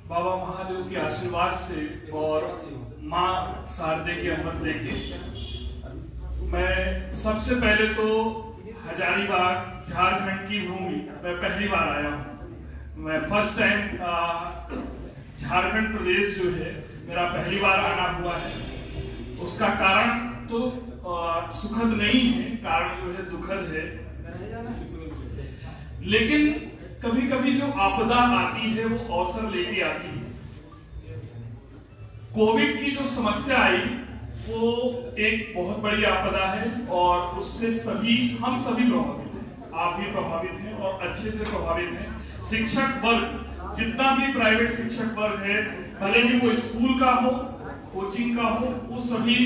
बाबा महादेव के आशीर्वाद से और माँ शारदे की अमृत लेके मैं सबसे पहले तो हजारीबाग झारखंड की भूमि मैं पहली बार आया हूँ। मैं फर्स्ट टाइम झारखंड प्रदेश जो है मेरा पहली बार आना हुआ है। उसका कारण तो सुखद नहीं है, कारण जो है दुखद है। लेकिन कभी कभी जो आपदा आती है वो अवसर लेके आती है। कोविड की जो समस्या आई वो एक बहुत बड़ी आपदा है और उससे हम सभी प्रभावित हैं। आप भी प्रभावित हैं और अच्छे से प्रभावित हैं। शिक्षक वर्ग, जितना भी प्राइवेट शिक्षक वर्ग है, भले ही वो स्कूल का हो, कोचिंग का हो, वो सभी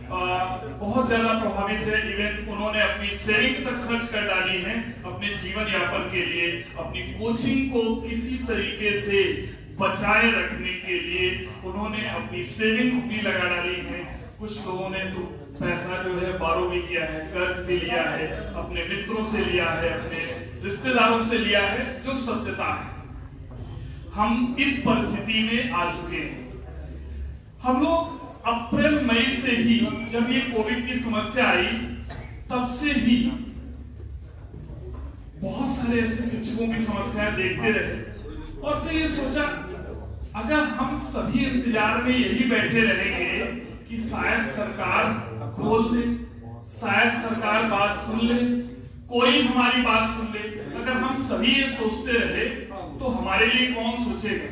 बहुत ज्यादा प्रभावित है। इवन उन्होंने अपनी सेविंग्स तक खर्च कर डाली है अपने जीवन यापन के लिए, अपनी कोचिंग को किसी तरीके से बचाए रखने के लिए उन्होंने अपनी सेविंग्स भी लगा डाली है। कुछ लोगों ने तो पैसा जो है बारो भी किया है, कर्ज भी लिया है, अपने मित्रों से लिया है, अपने रिश्तेदारों से लिया है, जो सत्यता है। हम इस परिस्थिति में आ चुके हैं। हम लोग अप्रैल मई से ही, जब ये कोविड की समस्या आई तब से ही बहुत सारे ऐसे शिक्षकों की समस्याएं देखते रहे और फिर ये सोचा अगर हम सभी इंतजार में यही बैठे रहेंगे कि शायद सरकार खोल दे, शायद सरकार बात सुन ले, कोई हमारी बात सुन ले, अगर हम सभी ये सोचते रहे तो हमारे लिए कौन सोचेगा।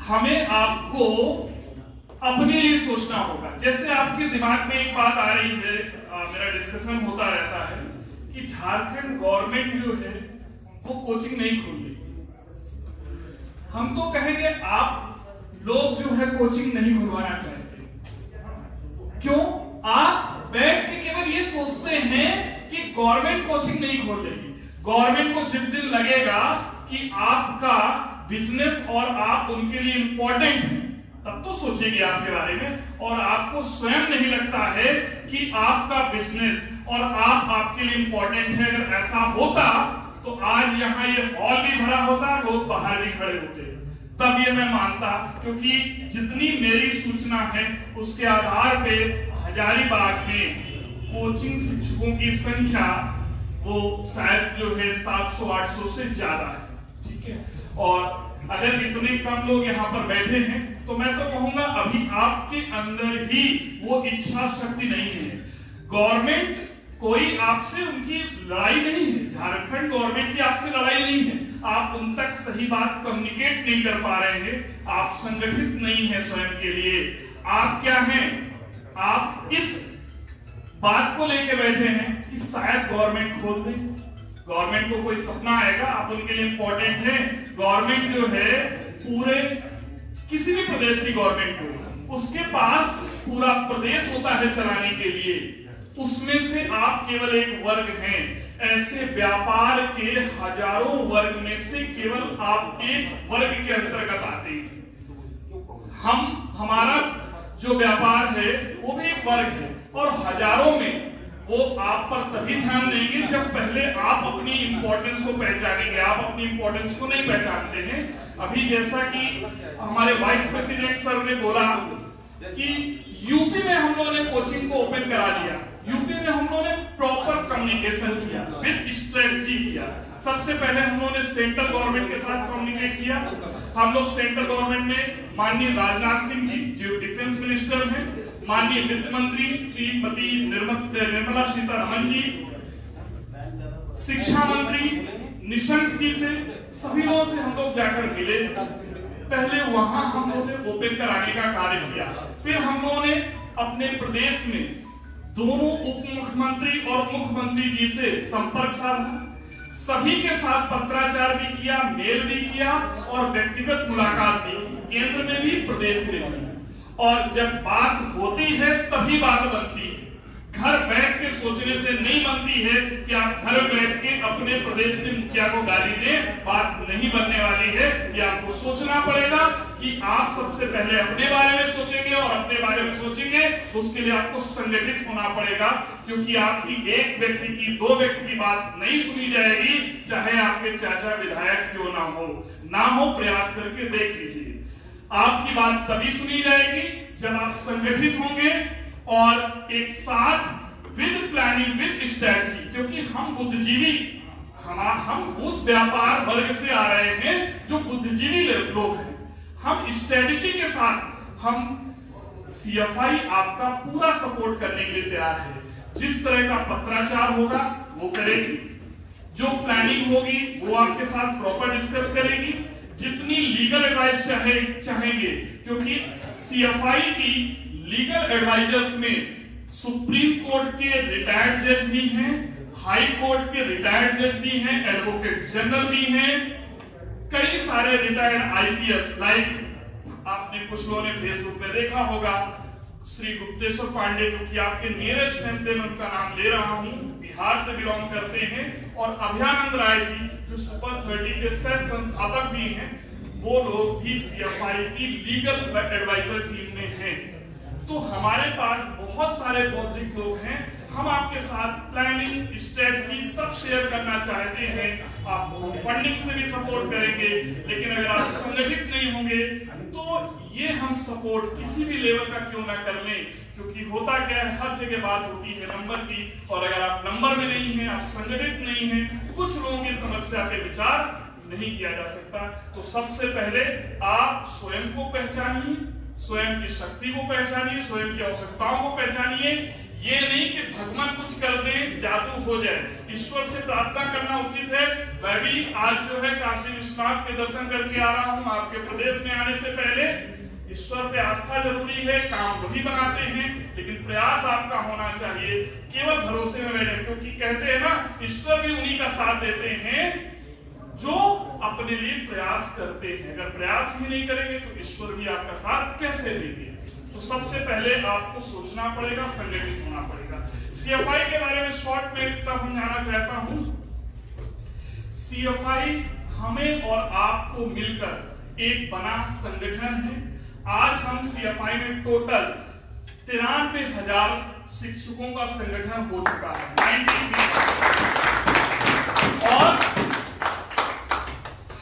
हमें आपको अपने लिए सोचना होगा। जैसे आपके दिमाग में एक बात आ रही है, मेरा डिस्कशन होता रहता है कि झारखंड गवर्नमेंट जो है वो कोचिंग नहीं खोल रही। हम तो कहेंगे आप लोग जो है कोचिंग नहीं खुलवाना चाहते। क्यों? आप बैठ के केवल ये सोचते हैं कि गवर्नमेंट कोचिंग नहीं खोल रही। गवर्नमेंट को जिस दिन लगेगा कि आपका बिजनेस और आप उनके लिए इंपॉर्टेंट है तब तो सोचेगी आपके बारे में, और आपको स्वयं नहीं लगता है कि आपका बिजनेस और आप आपके लिए इंपॉर्टेंट है। अगर ऐसा होता तो आज यहाँ ये हॉल भी भरा होता, लोग बाहर भी खड़े होते। तब ये मैं मानता, क्योंकि जितनी मेरी सूचना है उसके आधार पे हजारीबाग में कोचिंग शिक्षकों की संख्या वो शायद जो है 700-800 से ज्यादा है। ठीक है, और अगर इतने कम लोग यहाँ पर बैठे हैं तो मैं तो कहूंगा अभी आपके अंदर ही वो इच्छा शक्ति नहीं है। गवर्नमेंट कोई आपसे उनकी लड़ाई नहीं है, झारखंड गवर्नमेंट की आपसे लड़ाई नहीं है। आप उन तक सही बात कम्युनिकेट नहीं कर पा रहे हैं, आप संगठित नहीं है स्वयं के लिए। आप क्या हैं? आप इस बात को लेकर बैठे हैं कि शायद गवर्नमेंट खोल दे, गवर्नमेंट को कोई सपना आएगा, आप उनके लिए इंपॉर्टेंट है। गवर्नमेंट जो है पूरे किसी भी प्रदेश की गवर्नमेंट हो, उसके पास पूरा प्रदेश होता है चलाने के लिए, उसमें से आप केवल एक वर्ग हैं। ऐसे व्यापार के हजारों वर्ग में से केवल आप एक वर्ग के अंतर्गत आते हैं। हमारा जो व्यापार है वो भी एक वर्ग है और हजारों में वो आप पर तभी ध्यान देंगे जब पहले आप अपनी इंपॉर्टेंस को पहचानेंगे। आप अपनी इंपॉर्टेंस को नहीं पहचानते हैं। अभी जैसा कि हमारे वाइस प्रेसिडेंट सर ने बोला कि यूपी में हम लोगों ने कोचिंग को ओपन करा दिया, यूपी में हम लोगों ने प्रॉपर कम्युनिकेशन किया, विद स्ट्रेटजी किया। सबसे पहले हम लोगों ने सेंट्रल गवर्नमेंट के साथ कम्युनिकेट किया। हम लोग सेंट्रल गवर्नमेंट में माननीय राजनाथ सिंह जी जो डिफेंस मिनिस्टर हैं, माननीय वित्त मंत्री श्रीमती निर्मला सीतारमण जी, शिक्षा मंत्री निशंक जी से, सभी लोगों से हम लोग जाकर मिले। पहले वहां हम लोगों ने ओपन कराने का कार्य किया। फिर हम लोगों ने अपने प्रदेश में दोनों उप मुख्यमंत्री और मुख्यमंत्री जी से संपर्क साधा, सभी के साथ पत्राचार भी किया, मेल भी किया और व्यक्तिगत मुलाकात भी की, केंद्र में भी प्रदेश में भी। और जब बात होती है तभी बात बनती है। घर बैठ के सोचने से नहीं बनती है कि आप घर बैठ के अपने प्रदेश के मुखिया को गाली दें, बात नहीं बनने वाली है। ये आपको सोचना पड़ेगा कि आप सबसे पहले अपने बारे में सोचेंगे और अपने बारे में सोचेंगे, उसके लिए आपको संगठित होना पड़ेगा, क्योंकि आपकी एक व्यक्ति की, दो व्यक्ति की बात नहीं सुनी जाएगी, चाहे आपके चाचा विधायक क्यों ना हो, प्रयास करके देख लीजिए। आपकी बात तभी सुनी जाएगी जब आप संगठित होंगे और एक साथ विद प्लानिंग, विद स्ट्रेटजी, क्योंकि हम बुद्धिजीवी, हम उस व्यापार वर्ग से आ रहे हैं जो बुद्धिजीवी लोग हैं। हम स्ट्रेटजी के साथ हम सीएफआई आपका पूरा सपोर्ट करने के लिए तैयार है। जिस तरह का पत्राचार होगा वो करेगी, जो प्लानिंग होगी वो आपके साथ प्रॉपर डिस्कस करेगी, जितनी लीगल एडवाइस चाहेंगे, क्योंकि सीएफआई की लीगल एडवाइजर्स में सुप्रीम कोर्ट के रिटायर्ड जज भी हैं, हाई कोर्ट के रिटायर्ड जज भी हैं, एडवोकेट जनरल भी हैं, कई सारे रिटायर्ड आईपीएस, लाइक आपने कुछ लोगों ने फेसबुक पे देखा होगा श्री गुप्तेश्वर पांडे, जो कि आपके नियरेस्ट हैं, मैं उनका नाम ले रहा हूं, बिहार से बिलोंग करते हैं, और अभयानंद राय जी जो सुपर 30 के सह संस्थापक भी हैं, वो लोग भी सीएफआई की लीगल एडवाइजर टीम में हैं। तो हमारे पास बहुत सारे बौद्धिक लोग हैं, हम आपके साथ प्लानिंग, स्ट्रेटजी सब शेयर करना चाहते हैं। आपको हम फंडिंग से भी सपोर्ट करेंगे, लेकिन अगर आप संगठित नहीं होंगे तो ये हम सपोर्ट किसी भी लेवल का क्यों ना कर लें, क्योंकि होता क्या है, हर जगह बात होती है नंबर की, और अगर आप नंबर में नहीं हैं, आप संगठित नहीं हैं, कुछ लोगों की समस्या पे विचार नहीं किया जा सकता। तो सबसे पहले आप स्वयं को पहचानिए, स्वयं की शक्ति को पहचानिए, स्वयं की आवश्यकताओं को पहचानिए। ये नहीं कि भगवान कुछ कर दे, जादू हो जाए, ईश्वर से प्रार्थना करना उचित है। मैं भी आज जो है काशी विश्वनाथ के दर्शन करके आ रहा हूँ। आपके प्रदेश में आने से पहले ईश्वर पे आस्था जरूरी है, काम वही बनाते हैं, लेकिन प्रयास आपका होना चाहिए। केवल भरोसे में बैठे, क्योंकि कहते हैं ना, ईश्वर भी उन्हीं का साथ देते हैं जो अपने लिए प्रयास करते हैं। अगर प्रयास ही नहीं करेंगे तो ईश्वर भी आपका साथ कैसे देंगे। तो सबसे पहले आपको सोचना पड़ेगा, संगठित होना पड़ेगा। सीएफआई के बारे में शॉर्ट में इतना समझाना चाहता हूं। सीएफआई हमें और आपको मिलकर एक बना संगठन है। आज हम सीएफआई में टोटल 93,000 शिक्षकों का संगठन हो चुका है, 93,000। और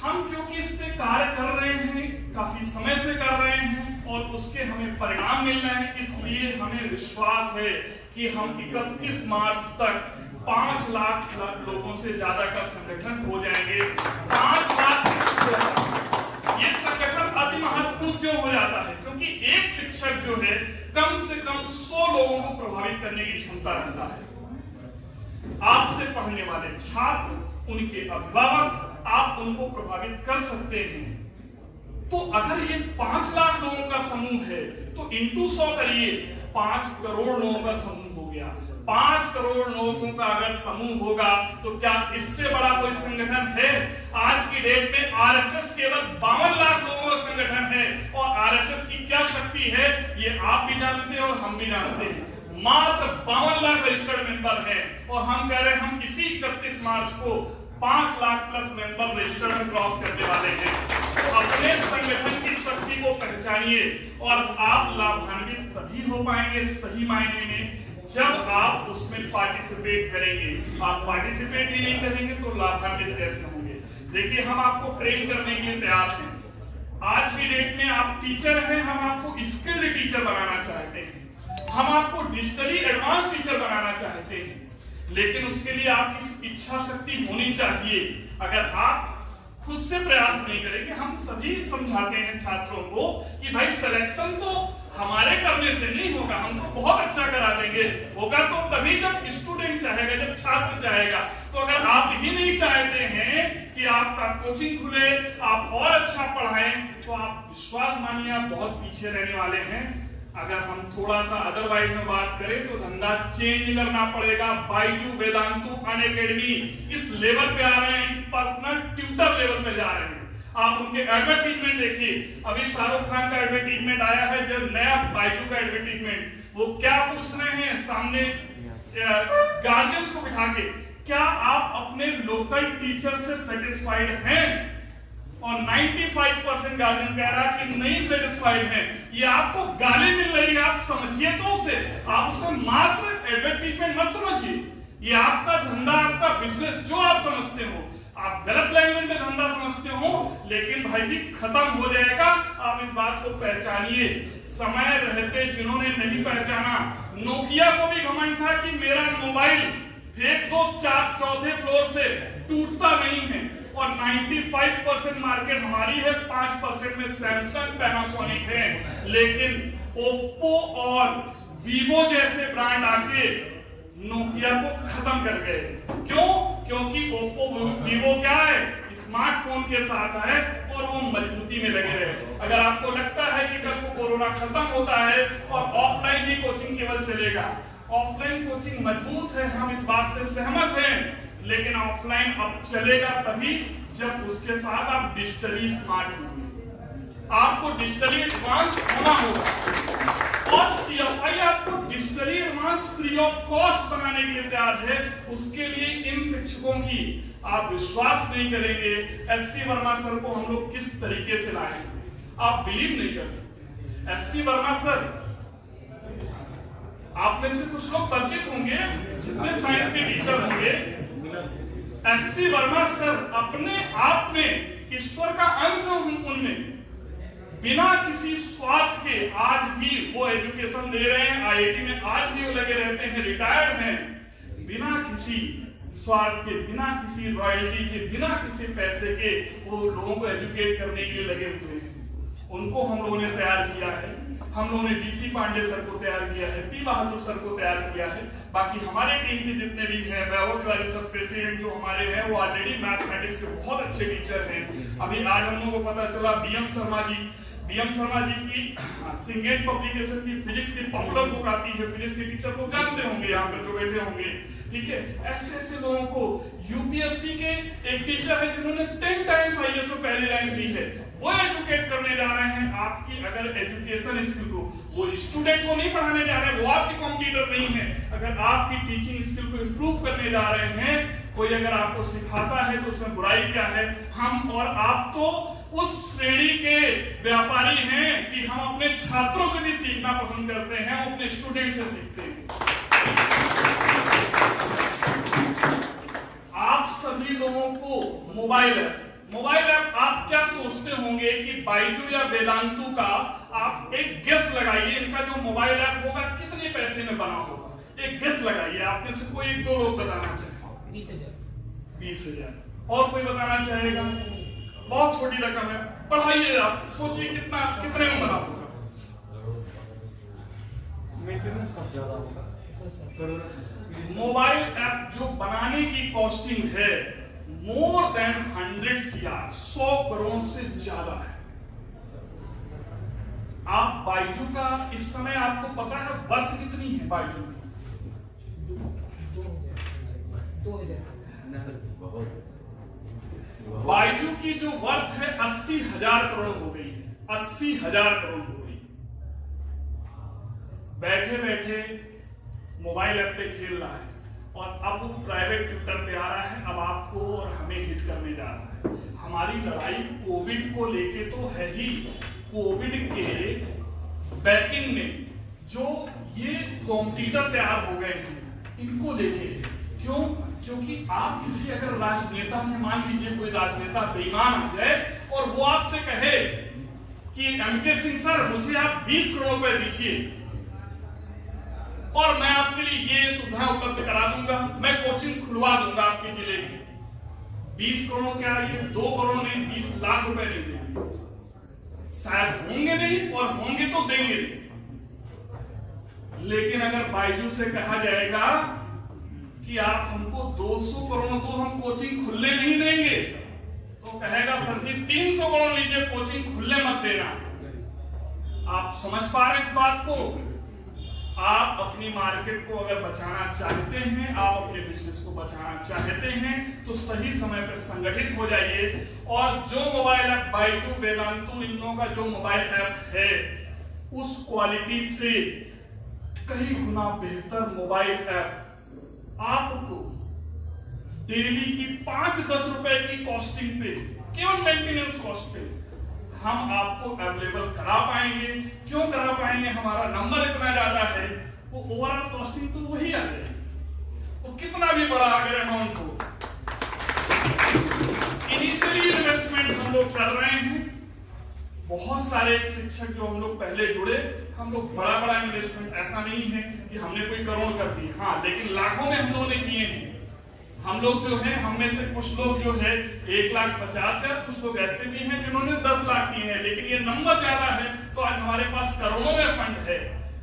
हम क्योंकि इस पे कार्य कर रहे हैं, काफी समय से कर रहे हैं, और उसके हमें परिणाम मिल रहे हैं, इसलिए हमें विश्वास है कि हम 31 मार्च तक 5 लाख लोगों से ज्यादा का संगठन हो जाएंगे। 5 लाख। ये संगठन अति महत्वपूर्ण क्यों हो जाता है? क्योंकि एक शिक्षक जो है कम से कम 100 लोगों को प्रभावित करने की क्षमता रखता है। आपसे पढ़ने वाले छात्र, उनके अभिभावक, आप उनको प्रभावित कर सकते हैं। तो अगर ये 5 लाख लोगों का समूह है तो इंटू 100 करिए, 5 करोड़ लोगों का समूह हो गया। 5 करोड़ लोगों का अगर समूह होगा तो क्या इससे बड़ा कोई संगठन है? आज की डेट में आरएसएस केवल 52 लाख लोगों का संगठन है, और आरएसएस की क्या शक्ति है ये आप भी जानते हैं और हम भी जानते हैं। मात्र 52 लाख रजिस्टर्ड मेंबर हैं, और हम कह रहे हैं हम इसी 31 मार्च को 5 lakh plus member registered cross करने वाले हैं। तो अपने संगठन की शक्ति को पहचानिए, और आप लाभान्वित तभी हो पाएंगे सही मायने में जब आप उसमें पार्टिसिपेट करेंगे। आप पार्टिसिपेट ही नहीं करेंगे तो लाभान्वित कैसे होंगे? देखिए, हम आपको फ्रेम करने के लिए तैयार हैं। आज की डेट में आप टीचर हैं, हम आपको स्किल्ड टीचर बनाना चाहते हैं, हम आपको डिजिटली एडवांस टीचर बनाना चाहते हैं, लेकिन उसके लिए आपकी इच्छा शक्ति होनी चाहिए। अगर आप खुद से प्रयास नहीं करेंगे, हम सभी समझाते हैं छात्रों को कि भाई सिलेक्शन तो हमारे करने से नहीं होगा, हम तो बहुत अच्छा करा देंगे, होगा तो तभी जब स्टूडेंट चाहेगा, जब छात्र चाहेगा। तो अगर आप ही नहीं चाहते हैं कि आपका कोचिंग खुले, आप और अच्छा पढ़ाएं, तो आप विश्वास मानिए आप बहुत पीछे रहने वाले हैं। अगर हम थोड़ा सा अदरवाइज में बात करें तो धंधा चेंज करना पड़ेगा। बायजू, वेदांतु, अनअकैडमी इस लेवल पे आ रहे हैं, पर्सनल ट्यूटर लेवल पे जा रहे हैं। आप उनके एडवर्टीजमेंट देखिए, अभी शाहरुख खान का एडवर्टीजमेंट आया है, जब नया बायजू का एडवर्टीजमेंट, वो क्या पूछ रहे हैं सामने गार्जियंस को बिठा के, क्या आप अपने लोकल टीचर से सेटिस्फाइड हैं? और 95% गार्जियन कह रहा है कि नहीं सेटिस्फाइड है। ये आपको गाली मिल रही है, आप समझिए तो उसे, आप उसे मात्र एडवर्टाइजमेंट मत समझिए। ये आपका धंधा, आपका बिजनेस जो आप समझते हो, आप गलत लैंग्वेज में धंधा समझते हो, लेकिन भाई जी खत्म हो जाएगा। आप इस बात को पहचानिए। समय रहते जिन्होंने नहीं पहचाना, नोकिया को भी घमंड था कि मेरा मोबाइल फेंक दो चौथे फ्लोर से टूटता नहीं है, और 95% मार्केट हमारी है, 5% में सैमसंग पैनासोनिक है। लेकिन ओप्पो और वीवो जैसे ब्रांड आके नोकिया को खत्म कर गए। क्यों? क्योंकि ओप्पो वीवो क्या है, स्मार्टफोन के साथ है और वो मजबूती में लगे रहे। अगर आपको लगता है कि कल को कोरोना खत्म होता है और ऑफलाइन ही कोचिंग केवल चलेगा, ऑफलाइन कोचिंग मजबूत है, हम इस बात से सहमत हैं, लेकिन ऑफलाइन अब चलेगा तभी जब उसके साथ आप डिजिटली स्मार्ट होंगे। आपको डिजिटली एडवांस होना होगा, और सीएफआई आपको digitally advance free of cost बनाने के लिए तैयार है। उसके लिए इन शिक्षकों की आप विश्वास नहीं करेंगे, एससी वर्मा सर को हम लोग किस तरीके से लाए, आप बिलीव नहीं कर सकते। एससी वर्मा सर, आप में से कुछ लोग परिचित होंगे, जितने साइंस के टीचर होंगे, एससी वर्मा सर अपने आप में ईश्वर का अंश है उनमें। बिना किसी स्वार्थ के आज भी वो एजुकेशन दे रहे हैं, आईआईटी में आज भी वो लगे रहते हैं, रिटायर्ड हैं। बिना किसी स्वार्थ के, बिना किसी रॉयल्टी के, बिना किसी पैसे के वो लोगों को एजुकेट करने के लिए लगे हुए हैं। उनको हम लोगों ने तैयार किया है। हम लोगों ने डीसी पांडे सर को तैयार किया है, पी बहादुर सर को तैयार किया है। बाकी हमारे टीम के जितने भी हैं, वैभव तिवारी सर प्रेसिडेंट जो हमारे हैं, वो ऑलरेडी मैथमेटिक्स के बहुत अच्छे टीचर हैं। अभी आज हम लोगों को पता चला बीएम शर्मा जी की सिंगेट पब्लिकेशन की फिजिक्स की पॉपुलर बुक आती है, फिजिक्स के टीचर को जानते होंगे यहाँ पर जो बैठे होंगे, ठीक है। ऐसे लोगों को यूपीएससी के एक टीचर है जिन्होंने 10 टाइम्स आईएएस में पहली रैंक दी है, वो एजुकेट करने जा रहे हैं। आपकी अगर एजुकेशन स्किल को, वो स्टूडेंट को नहीं पढ़ाने जा रहे हैं, वो आपके कॉम्पिटिटर नहीं है। अगर आपकी टीचिंग स्किल को इंप्रूव करने जा रहे हैं, कोई अगर आपको सिखाता है तो उसमें बुराई क्या है। हम और आप तो उस श्रेणी के व्यापारी हैं कि हम अपने छात्रों से भी सीखना पसंद करते हैं, हम अपने स्टूडेंट से सीखते हैं। आप सभी लोगों को मोबाइल ऐप आप क्या सोचते होंगे कि बायजू या वेदांतु का, आप एक गेस लगाइए, इनका जो मोबाइल ऐप होगा कितने पैसे में बना होगा, एक गेस लगाइए। आप में से कोई एक दो लोग बताना चाहेगा? 20,000। और कोई बताना चाहेगा? बहुत छोटी रकम है, पढ़ाइए, आप सोचिए कितने में बना होगा। मेंटेनेंस का ज्यादा होगा। मोबाइल ऐप जो बनाने की कॉस्टिंग है मोर देन 100 CR, 100 करोड़ से ज्यादा है। आप बायजू का इस समय आपको पता है वर्थ कितनी है बायजू? 2000। बायजू की जो वर्थ है 80,000 करोड़ हो गई है, 80,000 करोड़ हो गई। बैठे बैठे मोबाइल ऐप पे खेल रहा है, और अब वो प्राइवेट ट्विटर पे आ रहा है, अब आपको और हमें हिट करने जा रहा है। हमारी लड़ाई कोविड को लेके तो है ही, कोविड के बैकिंग में जो ये कॉम्पिटिटर तैयार हो गए हैं, इनको लेके है। क्यों? क्योंकि आप किसी अगर राजनेता ने, मान लीजिए कोई राजनेता बेईमान आ जाए और वो आपसे कहे कि एमके सिंह सर मुझे आप 20 करोड़ रुपए दीजिए और मैं आपके लिए ये सुविधा उपलब्ध करा दूंगा, मैं कोचिंग खुलवा दूंगा आपके जिले की। 20 करोड़ क्या, ये 2 करोड़ नहीं 20 लाख रुपए नहीं देंगे, शायद होंगे नहीं, और होंगे तो देंगे नहीं। लेकिन अगर बायजू से कहा जाएगा कि आप हमको 200 करोड़ दो, हम कोचिंग खुलने नहीं देंगे, तो कहेगा सर जी 300 करोड़ लीजिए, कोचिंग खुलने मत देना। आप समझ पा रहे हैं इस बात को? आप अपनी मार्केट को अगर बचाना चाहते हैं, आप अपने बिजनेस को बचाना चाहते हैं, तो सही समय पर संगठित हो जाइए। और जो मोबाइल ऐप बायजू, वेदांतु, इन लोगों का जो मोबाइल ऐप है, उस क्वालिटी से कई गुना बेहतर मोबाइल ऐप आपको डेली की 5-10 रुपए की कॉस्टिंग पे केवल मेंटेनेंस कॉस्ट पे हम आपको अवेलेबल करा पाएंगे। क्यों करा पाएंगे? हमारा नंबर इतना ज्यादा है, वो ओवरऑल कॉस्टिंग तो वही आ जाएगी, वो कितना भी बड़ा अगर अमाउंट हो। इनिशियली इन्वेस्टमेंट हम लोग कर रहे हैं, बहुत सारे शिक्षक जो हम लोग पहले जुड़े, हम लोग बड़ा बड़ा इन्वेस्टमेंट, ऐसा नहीं है कि हमने कोई करोड़ कर दी, हाँ, लेकिन लाखों में हम लोगों ने किए हैं। हम लोग जो है, हम में से कुछ लोग जो है 1,50,000, कुछ लोग ऐसे भी हैं जिन्होंने 10 लाख किए हैं, लेकिन ये नंबर ज्यादा है तो आज हमारे पास करोड़ों में फंड है।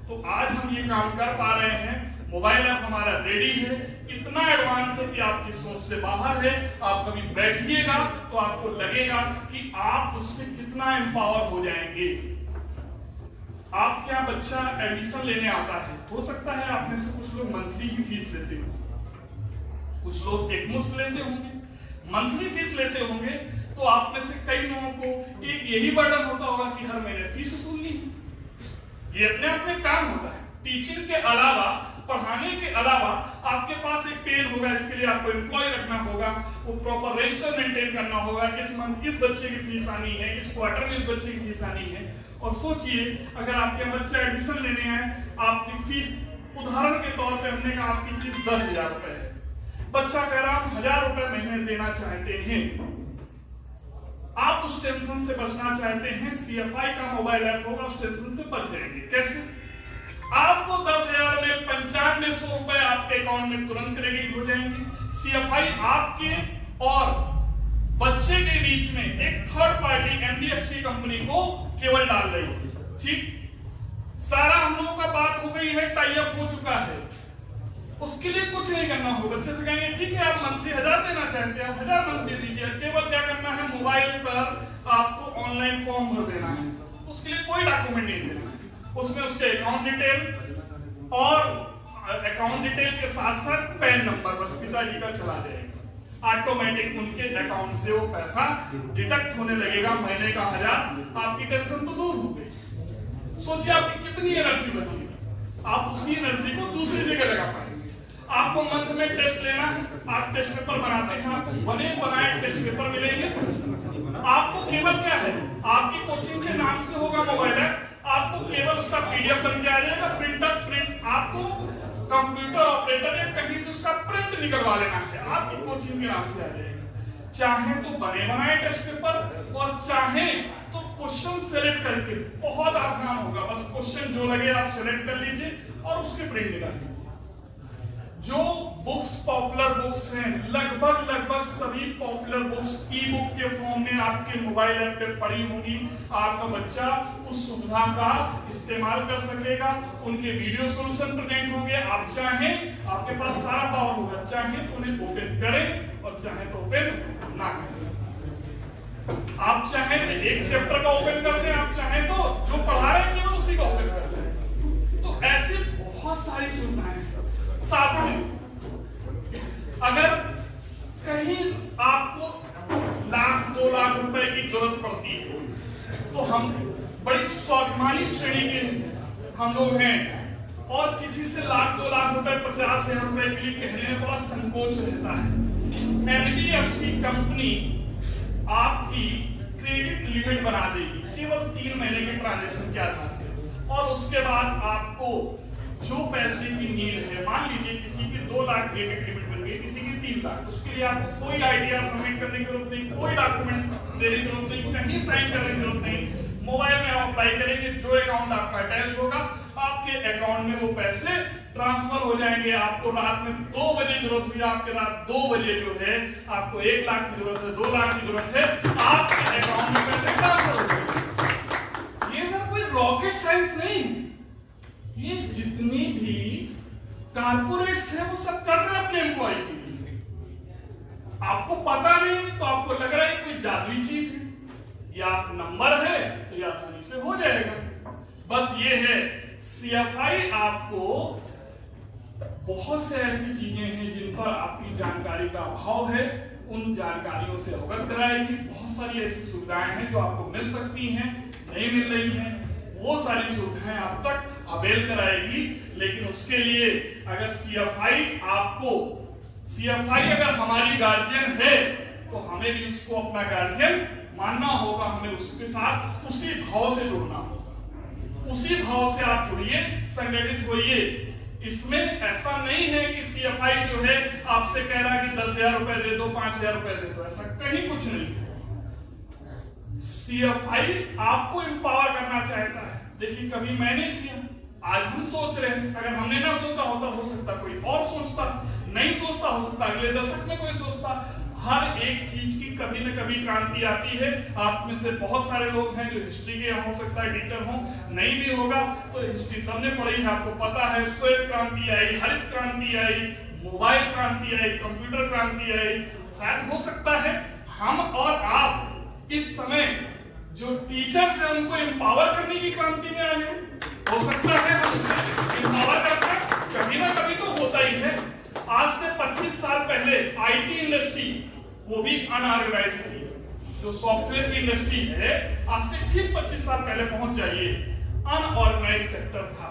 तो आज हम ये काम कर पा रहे हैं। मोबाइल ऐप हमारा रेडी है, इतना एडवांस है कि आपकी सोच से बाहर है। आप कभी बैठिएगा तो आपको लगेगा कि आप उससे कितना एम्पावर हो जाएंगे। आप क्या बच्चा एडमिशन लेने आता है, हो सकता है आप में से कुछ लोग मंथली ही फीस लेते हो, कुछ लोग एक मुश्त लेते होंगे, मंथली फीस लेते होंगे। तो आप में से कई लोगों को एक यही बर्डन होता होगा कि हर महीने फीस वसूलनी है। ये अपने आप में काम होता है। टीचिंग के अलावा, पढ़ाने के अलावा आपके पास एक पेन होगा, इसके लिए आपको एम्प्लॉय रखना होगा, वो प्रॉपर रजिस्टर मेंटेन करना होगा, इस मंथ किस बच्चे की फीस आनी है, इस क्वार्टर में इस बच्चे की फीस आनी है। और सोचिए अगर आपके बच्चे एडमिशन लेने आए, आपकी फीस उदाहरण के तौर पे हमने कहा आपकी फीस 10,000 रुपए है, बच्चा कह रहा हम 1,000 रुपए महीने देना चाहते हैं। आप उस टेंशन से बचना चाहते हैं, CFI का मोबाइल ऐप होगा, उस टेंशन से बच जाएंगे। कैसे? आपको 10,000 में 9500 रुपए आपके अकाउंट में तुरंत क्रेडिट हो जाएंगे। CFI आपके और बच्चे के बीच में एक थर्ड पार्टी NBFC कंपनी को केवल डाल रही है। ठीक, सारा हम लोगों का बात हो गई है, टाई अप हो चुका है। उसके लिए कुछ नहीं करना होगा। बच्चे से कहेंगे ठीक है आप मंथली 1,000 देना चाहते हैं, आप 1,000 मंथली दीजिए। केवल क्या करना है, मोबाइल पर आपको ऑनलाइन फॉर्म भर देना है, उसके लिए कोई डॉक्यूमेंट नहीं देना है। उसमें उसके अकाउंट डिटेल और अकाउंट डिटेल के साथ साथ पैन नंबर बस पिताजी का चला जाएगा, ऑटोमेटिक उनके अकाउंट से वो पैसा डिडक्ट होने लगेगा। महीने का 1,000, आपकी टेंशन तो दूर हो गई। सोचिए आपकी कितनी एनर्जी बची, आप उसी एनर्जी को दूसरी जगह लगा पाएंगे। आपको मंथ में टेस्ट लेना है, आप टेस्ट पेपर बनाते हैं, आपको बने बनाए टेस्ट पेपर मिलेंगे। आपको केवल क्या है, आपकी कोचिंग के नाम से होगा मोबाइल ऐप, आपको केवल उसका PDF बन के आ जाएगा, प्रिंट आपको कंप्यूटर ऑपरेटर या कहीं से उसका प्रिंट निकलवा लेना है, आपकी कोचिंग के नाम से आ जाएगा। चाहे तो बने बनाए टेस्ट पेपर और चाहे तो क्वेश्चन सेलेक्ट करके, बहुत आसान होगा, बस क्वेश्चन जो लगे आप सेलेक्ट कर लीजिए और उसके प्रिंट निकाल लीजिए। जो बुक्स पॉपुलर बुक्स हैं, लगभग सभी पॉपुलर बुक्स ई बुक के फॉर्म में आपके मोबाइल ऐप पे पड़ी होंगी। आपका बच्चा उस सुविधा का इस्तेमाल कर सकेगा, उनके वीडियो सॉल्यूशन प्रेजेंट होंगे। आप चाहें, आपके पास सारा पावर होगा, चाहें तो उन्हें ओपन करें और चाहें तो ओपन ना करें। आप चाहें तो एक चैप्टर का ओपन कर दें, आप चाहें तो जो पढ़ा रहे हैं केवल उसी का ओपन कर दें। तो ऐसे बहुत सारी सुविधाएं हैं। साथ में अगर कहीं आपको 1,00,000-2 लाख रुपए की जरूरत पड़ती है, तो हम बड़ी स्वाभिमानी श्रेणी के हम लोग हैं और किसी से 1,00,000-2 लाख रुपए 50,000 रुपए के लिए कहने में बड़ा संकोच रहता है। NBFC कंपनी आपकी क्रेडिट लिमिट बना देगी केवल 3 महीने के ट्रांजेक्शन के आधार से, और उसके बाद आपको जो पैसे की नीड है, मान लीजिए किसी की 2 लाख क्रेडिट लिमिट बन गई, किसी की 3 लाख, उसके लिए आपको कोई आइडिया सबमिट करने की जरूरत नहीं, कोई डॉक्यूमेंट देने की जरूरत नहीं, कहीं साइन करने की जरूरत नहीं। मोबाइल में आप अप्लाई करेंगे, जो अकाउंट आपका अटैच होगा, आपके अकाउंट में वो पैसे ट्रांसफर हो जाएंगे। आपको रात में 2 बजे जरूरत हुई, आपके रात 2 बजे जो है आपको 1 लाख की जरूरत है, 2 लाख की जरूरत है, आपके अकाउंट में पैसे ट्रांसफर हो जाएंगे। ये सब कोई रॉकेट साइंस नहीं, ये जितनी भी कारपोरेट्स हैं वो सब कर रहे हैं अपने एम्प्लॉय के लिए। आपको पता नहीं तो आपको लग रहा है कोई जादुई चीज है, या नंबर है तो ये आसानी से हो जाएगा। बस ये है CFI आपको बहुत से ऐसी चीजें हैं जिन पर आपकी जानकारी का अभाव है, उन जानकारियों से अवगत कराएगी। बहुत सारी ऐसी सुविधाएं हैं जो आपको मिल सकती हैं, नहीं मिल रही हैं, वो सारी सुविधाएं आप तक अवेल कराएगी। लेकिन उसके लिए अगर CFI अगर हमारी गार्जियन है तो हमें भी उसको अपना गार्जियन मानना होगा, हमें उसके साथ उसी भाव से जुड़ना होगा, उसी भाव से आप जुड़िए, संगठित होइए। इसमें ऐसा नहीं है कि सीएफआई जो है आपसे कह रहा है कि 10,000 रुपए दे दो, 5,000 रुपए दे दो, ऐसा कहीं कुछ नहीं है। सीएफआई आपको एम्पावर करना चाहता है। देखिए कभी मैंने किया, आज हम सोच रहे हैं, अगर हमने ना सोचा होता हो सकता कोई और सोचता, नहीं सोचता हो सकता अगले दशक में कोई सोचता। हर एक चीज की कभी न कभी क्रांति आती है। आप में से बहुत सारे लोग हैं जो हिस्ट्री के हो सकता है टीचर हो, नहीं भी होगा तो हिस्ट्री सबने पढ़ी है, आपको पता है श्वेत क्रांति आई, हरित क्रांति आई, मोबाइल क्रांति आई, कंप्यूटर क्रांति आई। शायद हो सकता है हम और आप इस समय जो टीचर्स है उनको एम्पावर करने की क्रांति में आ गए। हो सकता है हम उसे एम्पावर करते हैं, कभी ना कभी तो होता ही है। आज से 25 साल पहले आईटी इंडस्ट्री, वो भी अनऑर्गेनाइज थी, जो सॉफ्टवेयर की इंडस्ट्री है, आज से ठीक 25 साल पहले पहुंच जाइए, अनऑर्गेनाइज सेक्टर था,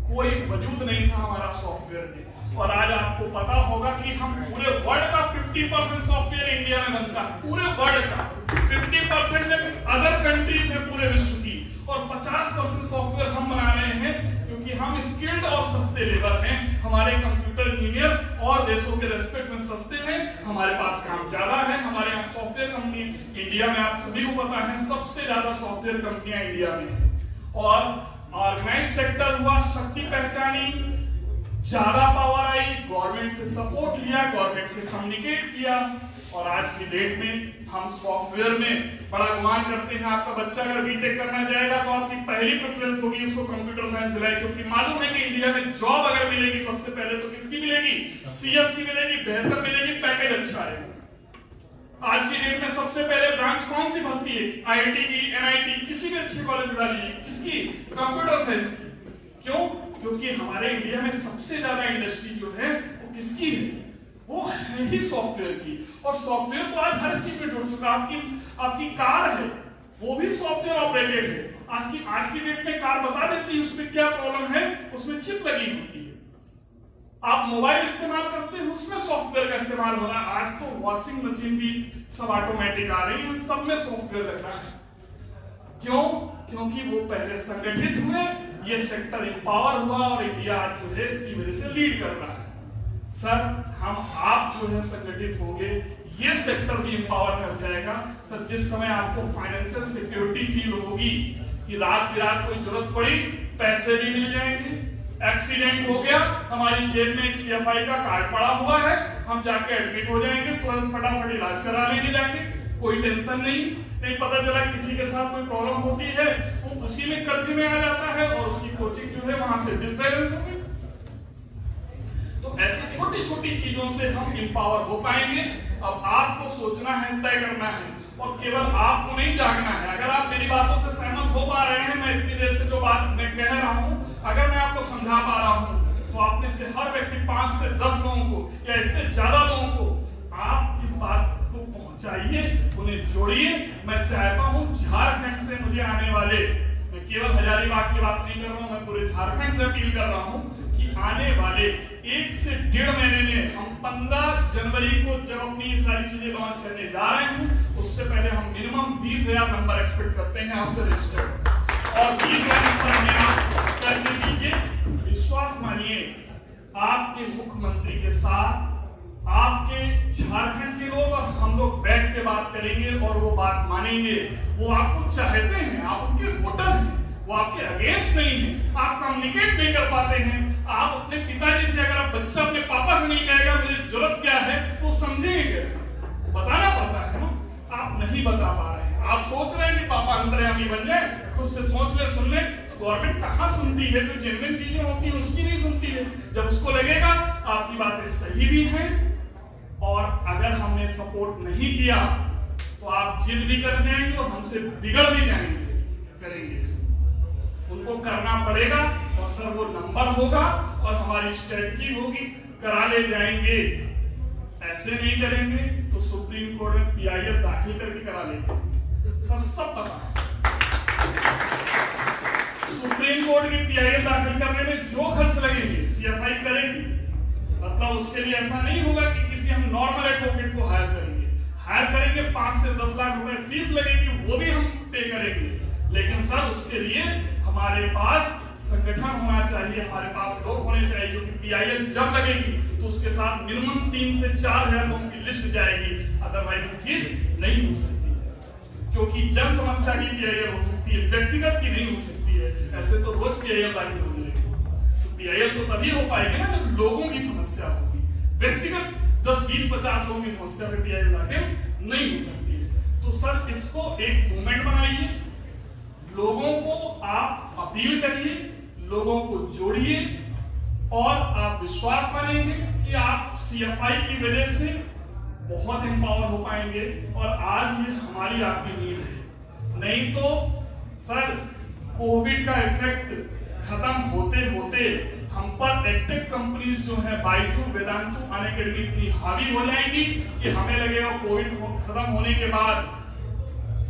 कोई वजूद नहीं था हमारा सॉफ्टवेयर में। और आज आपको पता होगा कि हम पूरे वर्ल्ड का 50% सॉफ्टवेयर इंडिया में बनता है, पूरे वर्ल्ड का 50% में अदर कंट्रीज है पूरे विश्व की, और 50% सॉफ्टवेयर हम बना रहे हैं क्योंकि हम स्किल्ड और सस्ते लेबर हैं। हमारे कंप्यूटर इंजीनियर और देशों के रेस्पेक्ट में सस्ते हैं, हमारे पास काम ज्यादा है। हमारे यहाँ सॉफ्टवेयर कंपनी इंडिया में, आप सभी को पता है, सबसे ज्यादा सॉफ्टवेयर कंपनियां इंडिया में है। और ऑर्गेनाइज सेक्टर हुआ, शक्ति पहचानी, ज्यादा पावर आई, गवर्नमेंट से सपोर्ट लिया, गवर्नमेंट से कम्युनिकेट किया। और आज की डेट में हम सॉफ्टवेयर में बड़ा गुमान करते हैं। आपका बच्चा अगर बीटेक करना जाएगा तो आपकी पहली प्रेफरेंस होगी उसको कंप्यूटर साइंस दिलाए, क्योंकि मालूम है कि इंडिया में जॉब अगर मिलेगी सबसे पहले तो किसकी मिलेगी, सीएस की मिलेगी, बेहतर मिलेगी, पैकेज अच्छा आएगा। आज की डेट में सबसे पहले ब्रांच कौन सी भरती है, आईआईटी की, एनआईटी, किसी भी अच्छे कॉलेज में डालिए, किसकी, कंप्यूटर साइंस की। क्यों? क्योंकि हमारे इंडिया में सबसे ज्यादा इंडस्ट्री जो है वो किसकी है, वो है ही सॉफ्टवेयर की। और सॉफ्टवेयर तो आज हर चीज में जुड़ चुका। आपकी कार है वो भी सॉफ्टवेयर ऑपरेटेड है। आज की डेट में कार बता देती है उसमें क्या प्रॉब्लम है, उसमें चिप लगी होती है। आप मोबाइल इस्तेमाल करते हैं उसमें सॉफ्टवेयर का इस्तेमाल हो रहा है। आज तो वॉशिंग मशीन भी सब ऑटोमेटिक आ रही है, सब में सॉफ्टवेयर लग रहा है। क्यों? क्योंकि वो पहले संगठित हुए, ये सेक्टर एम्पावर हुआ और इंडिया आज जो है इसकी वजह से लीड कर रहा है। सर हम आप जो है संगठित होंगे, ये सेक्टर भी एम्पावर कर जाएगा। सर जिस समय आपको फाइनेंशियल सिक्योरिटी फील होगी कि रात बिरात कोई जरूरत पड़ी, पैसे भी मिल जाएंगे, एक्सीडेंट हो गया, हमारी जेब में एक सीएफआई का कार्ड पड़ा हुआ है, हम जाके एडमिट हो जाएंगे, तुरंत फटाफट इलाज करा लेंगे जाके, कोई टेंशन नहीं पता चला किसी के साथ कोई प्रॉब्लम होती है, वो उसी में कर्जे में आ जाता है और उसकी कोचिंग जो है वहां से डिसबैलेंस हो गई। तो ऐसी छोटी छोटी चीजों से हम एम्पावर हो पाएंगे। अब आपको सोचना है, तय करना है, और केवल आपको नहीं जागना है। अगर आप मेरी बातों से सहमत हो पा रहे हैं, मैं इतनी देर से जो बात मैं कह रहा हूं, अगर मैं आपको समझा पा रहा हूं, तो आप में से हर व्यक्ति 5 से 10 लोगों को या इससे ज्यादा लोगों को आप इस बात को पहुंचाइए, उन्हें जोड़िए। मैं चाहता हूं झारखंड से मुझे आने वाले, मैं केवल हजारीबाग की बात नहीं कर रहा हूं, मैं पूरे झारखंड से अपील कर रहा हूं कि आने वाले 1 से 1.5 महीने में हम 15 जनवरी को जब अपनी सारी चीजें लॉन्च करने जा रहे हैं, उससे पहले हम मिनिमम 20,000 नंबर एक्सपेक्ट करते हैं आपसे रजिस्टर, और 20,000 नंबर मेरा करके दीजिए। विश्वास मानिए, आपके मुख्यमंत्री के साथ आपके झारखंड के लोग और हम लोग बैठ के बात करेंगे और वो बात मानेंगे। वो आपको चाहते हैं, आप उनके वोटर हैं, वो आपके अगेंस्ट नहीं है। आप कम्युनिकेट नहीं कर पाते हैं। आप अपने पिताजी से, अगर आप बच्चा अपने पापा से नहीं कहेगा मुझे जरूरत क्या है, तो समझेंगे कैसे? बताना पड़ता है ना, आप नहीं बता पा रहे हैं। आप सोच रहे हैं कि पापा अंतर्यामी बन जाए, खुद से सोच ले, सुन ले। गवर्नमेंट कहाँ सुनती है? जो जेन्युइन चीजें होती है उसकी नहीं सुनती है। जब उसको लगेगा आपकी बातें सही भी हैं, और अगर हमने सपोर्ट नहीं किया तो आप जिद भी कर जाएंगे और हमसे बिगड़ भी जाएंगे, करेंगे, उनको करना पड़ेगा। और सर वो नंबर होगा और हमारी स्ट्रेटजी होगी, करा ले जाएंगे। ऐसे नहीं करेंगे तो सुप्रीम कोर्ट में पीआईएल दाखिल करके करा लेंगे। सर सब पता है, सुप्रीम कोर्ट की पीआईएल दाखिल करने में जो खर्च लगेंगे सीएफआई करेगी। मतलब उसके लिए ऐसा नहीं होगा कि किसी हम नॉर्मल एडवोकेट को हायर करेंगे। हायर करेंगे, 5 से 10 लाख रुपए फीस लगेगी, वो भी हम पे करेंगे, लेकिन सर उसके लिए हमारे पास संगठन होना चाहिए, हमारे पास लोग होने चाहिए, क्योंकि पीआईएल जब लगेगी तो उसके साथ मिनिमम 3 से 4,000 लोगों की लिस्ट जाएगी, अदरवाइज ये चीज नहीं हो सकती है, क्योंकि जन समस्या की पीआईएल हो सकती है, व्यक्तिगत की नहीं हो सकती है। ऐसे तो रोज पीआईएल दाखिल होने लगे, तो पीआईएल तो तभी हो पाएगी ना जब लोगों की समस्या होगी, व्यक्तिगत 10, 20, 50 लोगों की समस्या पे पीआईएल दाखिल नहीं हो सकती है। तो सर इसको एक मूवमेंट बनाइए, लोगों को आप अपील करिए, लोगों को जोड़िए, और आप विश्वास मानेंगे कि आप सीएफआई की वजह से बहुत एम्पावर हो पाएंगे, और आज ये हमारी आपकी नीड है। नहीं तो सर कोविड का इफेक्ट खत्म होते होते हम पर एडटेक कंपनीज जो है बायजू, वेदांतु, अनअकैडमी इतनी हावी हो जाएंगी कि हमें लगेगा कोविड खत्म होने के बाद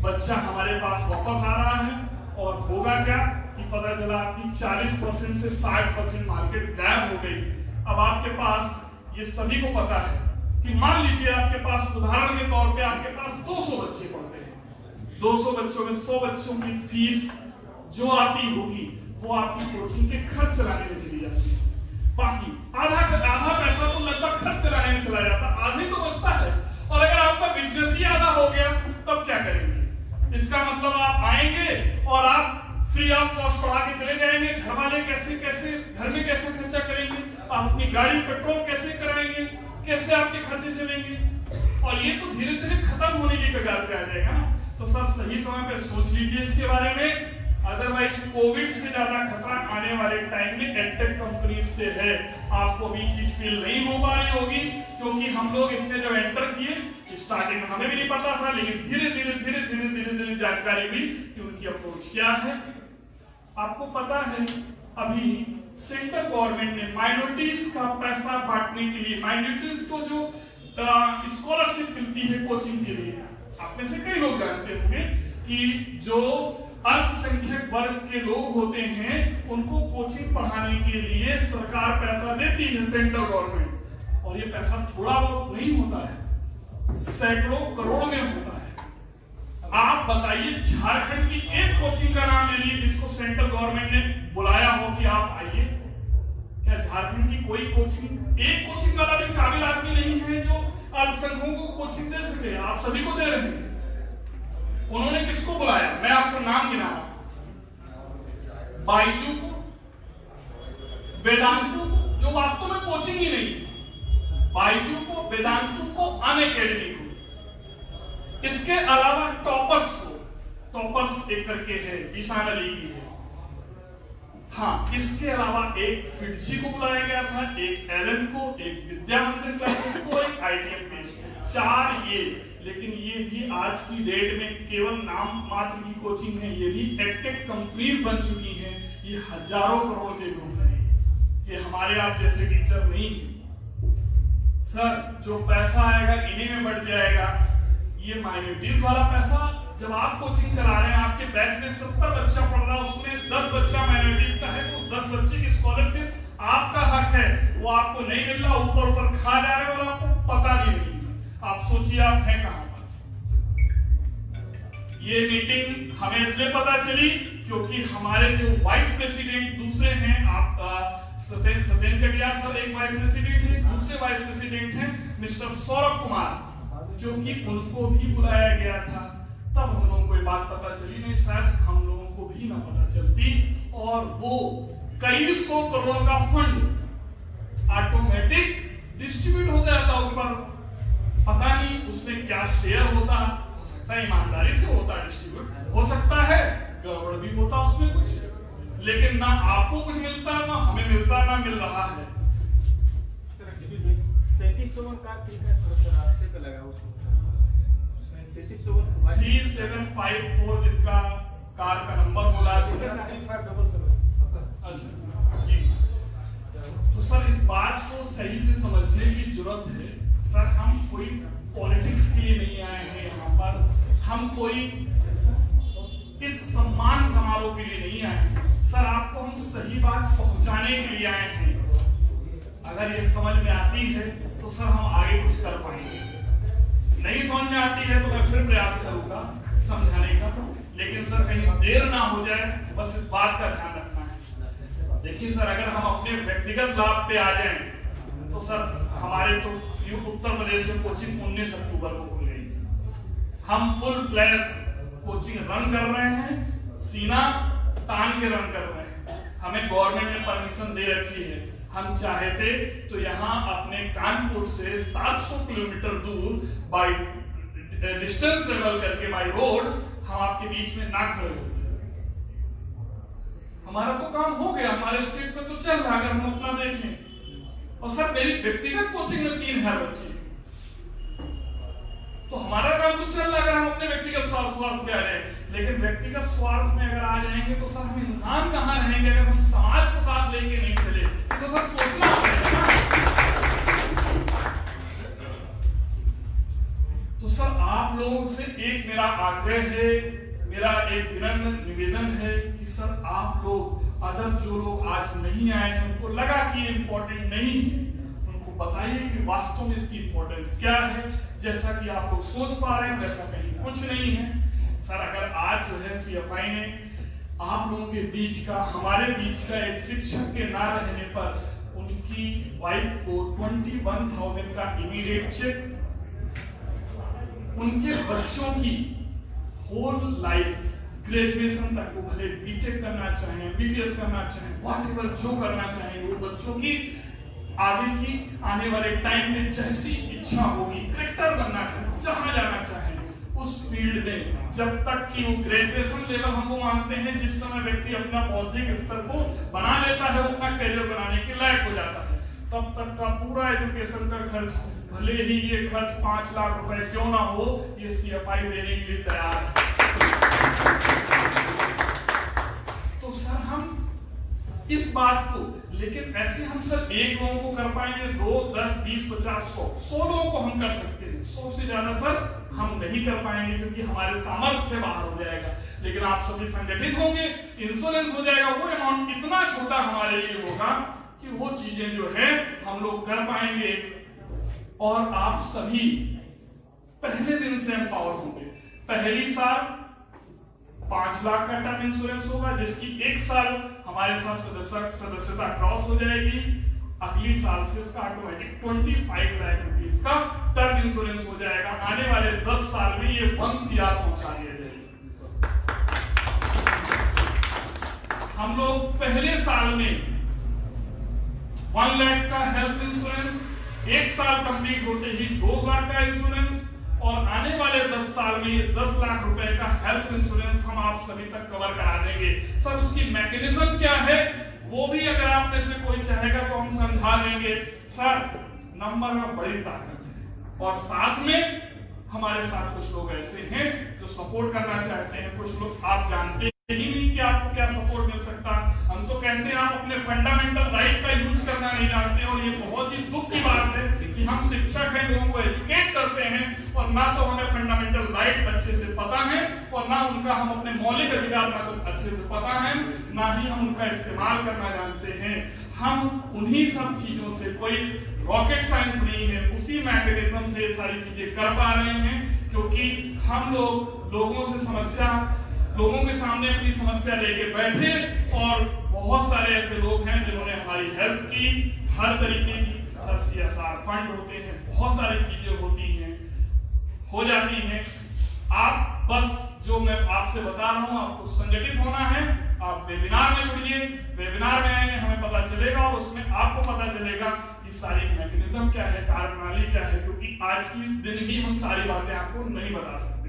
बच्चा हमारे पास वापस आ रहा है, और होगा क्या कि पता चला आपकी 40% से 60% मार्केट गायब हो गई। अब आपके पास ये सभी को पता है कि मान लीजिए आपके पास उदाहरण के तौर पे आपके पास 200 बच्चे पढ़ते हैं, 200 बच्चों में 100 बच्चों की फीस जो आती होगी वो आपकी कोचिंग के खर्च चलाने में चली जाती है, बाकी आधा पैसा तो लगभग खर्च चलाने में चला जाता, आधा ही तो बचता है। और अगर आपका बिजनेस ही आधा हो गया तब क्या करेंगे? इसका मतलब आप आएंगे और आप फ्री ऑफ कॉस्ट पढ़ा के चले जाएंगे, घर वाले कैसे घर में कैसे खर्चा करेंगे, आप अपनी गाड़ी पेट्रोल कैसे कराएंगे, कैसे आपके खर्चे चलेंगे, और ये तो धीरे धीरे खत्म होने की कगार पे आ जाएगा ना। तो सर सही समय पे सोच लीजिए इसके बारे में, अदरवाइज कोविड से ज्यादा खतरा आने वाले टाइम में एडटेक कंपनीज से है। आपको भी चीज फील नहीं हो पा रही होगी, क्योंकि हम लोग इसमें जब एंटर किए स्टार्टिंग में हमें भी नहीं पता था, लेकिन धीरे धीरे जानकारी हुई कि उनकी अप्रोच क्या है। आपको पता है अभी सेंट्रल गवर्नमेंट ने माइनॉरिटीज का पैसा बांटने के लिए, माइनॉरिटीज को जो स्कॉलरशिप मिलती है कोचिंग के लिए, आप में से कई लोग जानते होंगे कि जो अल्पसंख्यक वर्ग के लोग होते हैं उनको कोचिंग पढ़ाने के लिए सरकार पैसा देती है, सेंट्रल गवर्नमेंट, और ये पैसा थोड़ा बहुत नहीं होता है, सैकड़ों करोड़ में होता है। आप बताइए झारखंड की एक कोचिंग का नाम ले लीजिए जिसको सेंट्रल गवर्नमेंट ने बुलाया हो कि आप आइए। क्या झारखंड की कोई कोचिंग, एक कोचिंग वाला भी काबिल आदमी नहीं है जो अल्पसंख्यकों को कोचिंग दे सके? आप सभी को दे रहे हैं। उन्होंने किसको बुलाया? मैं आपको नाम गिना रहा हूं, बायजू को, वेदांतु को, जो वास्तव में कोचिंग ही नहीं है, बायजू को, वेदांतु को, अनअकैडमी को, इसके अलावा टॉपर्स को, टॉपर्स एक करके है, जीशान अली की है, हाँ, इसके अलावा एक फिटजी को बुलाया गया था, एक एलन को, एक विद्या मंदिर क्लासेस को, एक आईटीएम पेस को, 4 ये। लेकिन ये भी आज की डेट में केवल नाम मात्र की कोचिंग है, ये भी एडटेक कंपनीज बन चुकी हैं, ये हजारों करोड़ के ग्रुप हैं, ये हमारे आप जैसे टीचर नहीं है। सर जो पैसा आएगा इन्हीं में बढ़ जाएगा। ये माइनॉरिटीज वाला पैसा जब आप कोचिंग चला रहे हैं, आपके बैच में 70 बच्चा पढ़ रहा है, उसमें 10 बच्चा माइनॉरिटीज का है, तो 10 बच्चे की स्कॉलरशिप आपका हक है, वो आपको नहीं मिल रहा, ऊपर खा जा रहे हैं और आपको पता भी नहीं। आप सोचिए आप हैं कहां पर। ये मीटिंग हमें इसलिए पता चली क्योंकि हमारे जो वाइस प्रेसिडेंट दूसरे हैं, आप सत्येंद्र कटियार सर एक वाइस प्रेसिडेंट है, दूसरे वाइस प्रेसिडेंट हैं मिस्टर सौरभ कुमार, क्योंकि उनको भी बुलाया गया था। तब हम लोगों को ये बात पता चली, नहीं शायद हम लोगों को भी ना पता चलती, और वो कई 100 करोड़ का फंड ऑटोमेटिक डिस्ट्रीब्यूट हो जाता ऊपर। पता नहीं उसमें क्या शेयर होता, हो सकता है ईमानदारी से होता डिस्ट्रीब्यूट, हो सकता है गड़बड़ भी होता उसमें कुछ, लेकिन ना आपको कुछ मिलता ना हमें मिलता, ना मिल रहा है। 3754 जिनका कार का नंबर बोला, अच्छा जी। तो सर इस बात को सही से समझने की जरूरत है। सर हम कोई पॉलिटिक्स के लिए नहीं आए हैं यहाँ पर, हम कोई इस सम्मान समारोह के लिए नहीं आए हैं। सर आपको हम सही बात पहुंचाने के लिए आए हैं। अगर ये समझ में आती है तो सर हम आगे कुछ कर पाएंगे। नहीं समझ में आती है तो मैं फिर प्रयास करूंगा समझाने का, लेकिन सर कहीं देर ना हो जाए, बस इस बात का ध्यान रखना है। देखिए सर, अगर हम अपने व्यक्तिगत लाभ पे आ जाएं तो सर हमारे तो उत्तर प्रदेश में कोचिंग 19 अक्टूबर को खुल गई थी। हम फुल फ्लैश कोचिंग रन कर रहे हैं, सीना तान के रन कर रहे हैं। हमें गवर्नमेंट ने परमिशन दे रखी है। हम चाहते तो यहाँ अपने कानपुर से 700 किलोमीटर दूर बाय डिस्टेंस ट्रेवल करके बाय रोड हम आपके बीच में ना खड़े होते। हमारा तो काम हो गया, हमारे स्टेट में तो चल रहा। अगर हम अपना देखें, और सर मेरी व्यक्तिगत कोचिंग में 3 है बच्चे, तो हमारा काम तो चल रहा अगर हम अपने व्यक्तिगत स्वार्थ पे आ जाए। लेकिन व्यक्तिगत स्वार्थ में अगर आ जाएंगे तो सर हम इंसान कहां रहेंगे अगर हम समाज को साथ लेके नहीं चले। तो सर सोचना पड़ेगा ना। तो सर आप लोगों से एक मेरा आग्रह है, मेरा एक विनम्र निवेदन है कि सर आप लोग अदर जो लोग आज नहीं आए हैं, उनको लगा कि इम्पोर्टेंट नहीं है, बताइए कि वास्तव में इसकी इंपॉर्टेंस क्या है। जैसा कि आप लोग सोच पा रहे हैं वैसा कहीं कुछ नहीं है सर। अगर आज जो है CFI ने आप लोगों के बीच का, हमारे बीच का एक शिक्षक के ना रहने पर उनकी वाइफ को 21,000 का इमीडिएट चेक, उनके बच्चों की होल लाइफ ग्रेजुएशन तक, वो भले बीटेक करना चाहें, MBBS करना चाहें, व्हाटएवर जो करना चाहें, वो बच्चों की आगे की आने वाले टाइम में जैसी इच्छा होगी, क्रिकेटर बनना चाहे, जहां जाना चाहे उस फील्ड में, जब तक कि वो ग्रेजुएशन लेवल हम वो मानते हैं जिस समय व्यक्ति अपना बौद्धिक स्तर को बना लेता है, वो अपना करियर बनाने के लायक हो जाता है, तब तक का पूरा एजुकेशन का खर्च, भले ही ये खर्च 5 लाख रुपए क्यों ना हो, ये CFI देने के लिए तैयार है। तो सर हम इस बात को, लेकिन ऐसे हम सर एक लोगों को कर पाएंगे, 2, 10, 20, 50, 100 लोगों को हम कर सकते हैं। 100 से ज्यादा सर हम नहीं कर पाएंगे क्योंकि हमारे सामर्थ्य से बाहर हो जाएगा। लेकिन आप सभी संगठित होंगे, इंश्योरेंस हो जाएगा, वो अमाउंट इतना छोटा हमारे लिए होगा कि वो चीजें जो है हम लोग कर पाएंगे। और आप सभी पहले दिन से एम्पावर होंगे। पहली साल 5 लाख का टर्म इंश्योरेंस होगा, जिसकी 1 साल हमारे साथ सदस्यता क्रॉस हो जाएगी। अगली साल से उसका ऑटोमेटिक 25 लाख रुपीस का टर्म इंश्योरेंस हो जाएगा। आने वाले 10 साल में ये 1 CR पहुंचा दिया जाएगा। हम लोग पहले साल में 1 लाख का हेल्थ इंश्योरेंस, 1 साल कंप्लीट होते ही 2 लाख का इंश्योरेंस, और आने वाले 10 साल में 10 लाख रुपए का हेल्थ इंश्योरेंस हम आप सभी तक कवर करा देंगे। सर उसकी मैकेनिज्म क्या है वो भी अगर आप में से कोई चाहेगा तो हम समझा देंगे। सर नंबर में बड़ी ताकत है, और साथ में हमारे साथ कुछ लोग ऐसे हैं जो सपोर्ट करना चाहते हैं। कुछ लोग आप जानते ही नहीं कि आपको क्या सपोर्ट मिल सकता। हम तो कहते हैं आप अपने फंडामेंटल राइट का यूज करना नहीं जानते, और ये बहुत ही दुख की बात है कि हम शिक्षक हैं, लोगों को एजुकेट करते हैं, और ना तो हमें फंडामेंटल राइट अच्छे से पता है, और ना उनका हम अपने मौलिक अधिकार ना तो अच्छे से पता है, ना ही हम उनका इस्तेमाल करना जानते हैं। हम उन्हीं सब चीजों से, कोई रॉकेट साइंस नहीं है, उसी मैकेनिज्म से ये सारी चीजें कर पा रहे हैं, क्योंकि हम लोगों से समस्या, लोगों के सामने अपनी समस्या लेके बैठे, और बहुत सारे ऐसे लोग हैं जिन्होंने हमारी हेल्प की हर तरीके की। सर CSR फंड होते हैं, बहुत सारी चीजें होती हैं, हो जाती हैं। आप बस जो मैं आपसे बता रहा हूं, आपको संगठित होना है। आप वेबिनार में जुड़िए, वेबिनार में आएंगे, हमें पता चलेगा, और उसमें आपको पता चलेगा कि सारी मैकेनिज्म क्या है, कार्यप्रणाली क्या है, क्योंकि आज की दिन ही हम सारी बातें आपको नहीं बता सकते।